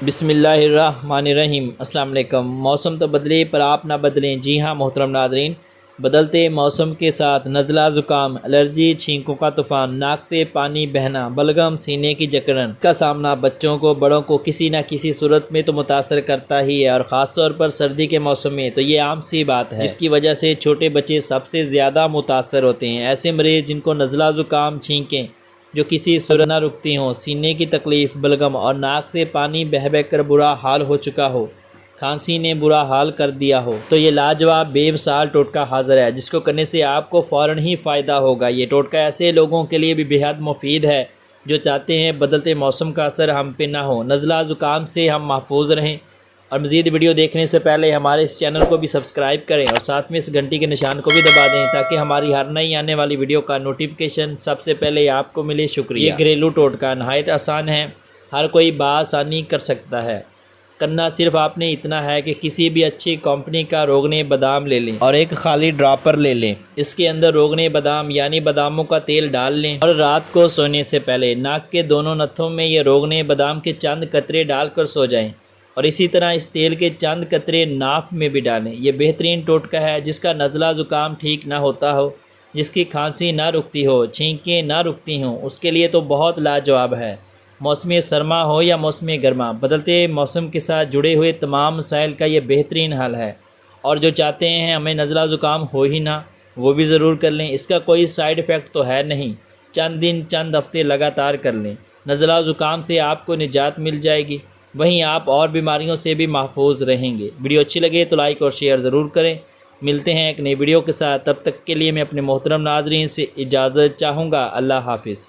بسم اللہ الرحمن الرحیم۔ السلام علیکم۔ موسم تو بدلے پر آپ نہ بدلیں۔ جی ہاں محترم ناظرین، بدلتے موسم کے ساتھ نزلہ زکام، الرجی، چھینکوں کا طوفان، ناک سے پانی بہنا، بلغم، سینے کی جکڑن کا سامنا بچوں کو بڑوں کو کسی نہ کسی صورت میں تو متاثر کرتا ہی ہے، اور خاص طور پر سردی کے موسم میں تو یہ عام سی بات ہے، جس کی وجہ سے چھوٹے بچے سب سے زیادہ متاثر ہوتے ہیں۔ ایسے مریض جن کو نزلہ زکام، چھینکیں جو کسی صورت نہ رکتی ہوں، سینے کی تکلیف، بلغم اور ناک سے پانی بہہ بہہ کر برا حال ہو چکا ہو، کھانسی نے برا حال کر دیا ہو، تو یہ لاجواب بے مثال ٹوٹکا حاضر ہے، جس کو کرنے سے آپ کو فوراً ہی فائدہ ہوگا۔ یہ ٹوٹکا ایسے لوگوں کے لیے بھی بےحد مفید ہے جو چاہتے ہیں بدلتے موسم کا اثر ہم پہ نہ ہو، نزلہ زکام سے ہم محفوظ رہیں۔ اور مزید ویڈیو دیکھنے سے پہلے ہمارے اس چینل کو بھی سبسکرائب کریں اور ساتھ میں اس گھنٹی کے نشان کو بھی دبا دیں تاکہ ہماری ہر نئی آنے والی ویڈیو کا نوٹیفیکیشن سب سے پہلے آپ کو ملے۔ شکریہ۔ یہ گھریلو ٹوٹکا نہایت آسان ہے، ہر کوئی بآسانی کر سکتا ہے۔ کرنا صرف آپ نے اتنا ہے کہ کسی بھی اچھی کمپنی کا روغن بادام لے لیں اور ایک خالی ڈراپر لے لیں۔ اس کے اندر روغن بادام یعنی باداموں کا تیل ڈال لیں اور رات کو سونے سے پہلے ناک کے دونوں نتھوں میں یہ روغن بادام کے چند قطرے ڈال کر سو جائیں، اور اسی طرح اس تیل کے چند قطرے ناف میں بھی ڈالیں۔ یہ بہترین ٹوٹکا ہے جس کا نزلہ زکام ٹھیک نہ ہوتا ہو، جس کی کھانسی نہ رکتی ہو، چھینکیں نہ رکتی ہوں، اس کے لیے تو بہت لاجواب ہے۔ موسم سرما ہو یا موسم گرما، بدلتے موسم کے ساتھ جڑے ہوئے تمام مسائل کا یہ بہترین حل ہے۔ اور جو چاہتے ہیں ہمیں نزلہ زکام ہو ہی نہ، وہ بھی ضرور کر لیں۔ اس کا کوئی سائیڈ ایفیکٹ تو ہے نہیں، چند دن چند ہفتے لگاتار کر لیں، نزلہ زکام سے آپ کو نجات مل جائے گی، وہیں آپ اور بیماریوں سے بھی محفوظ رہیں گے۔ ویڈیو اچھی لگے تو لائک اور شیئر ضرور کریں۔ ملتے ہیں ایک نئی ویڈیو کے ساتھ، تب تک کے لیے میں اپنے محترم ناظرین سے اجازت چاہوں گا۔ اللہ حافظ۔